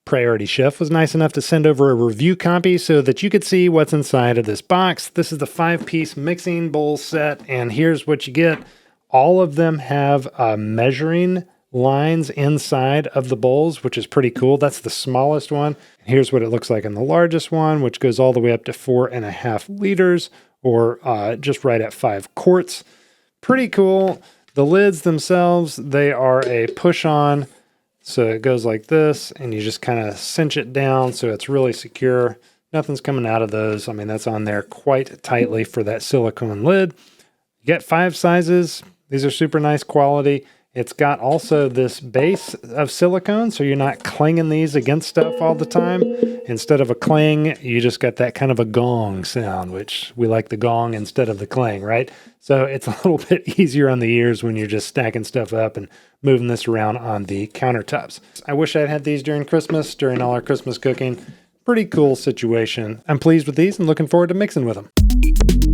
PriorityChef was nice enough to send over a review copy so that you could see what's inside of this box. This is the 5-piece mixing bowl set, and here's what you get. All of them have measuring lines inside of the bowls, which is pretty cool. That's the smallest one. Here's what it looks like in the largest one, which goes all the way up to 4.5 liters, or just right at 5 quarts. Pretty cool. The lids themselves, they are a push-on. So it goes like this, and you just kind of cinch it down so it's really secure. Nothing's coming out of those. I mean, that's on there quite tightly for that silicone lid. You get 5 sizes. These are super nice quality. It's got also this base of silicone, so you're not clanging these against stuff all the time. Instead of a clang, you just got that kind of a gong sound, which we like the gong instead of the clang, right? So it's a little bit easier on the ears when you're just stacking stuff up and moving this around on the countertops. I wish I'd had these during Christmas, during all our Christmas cooking. Pretty cool situation. I'm pleased with these and looking forward to mixing with them.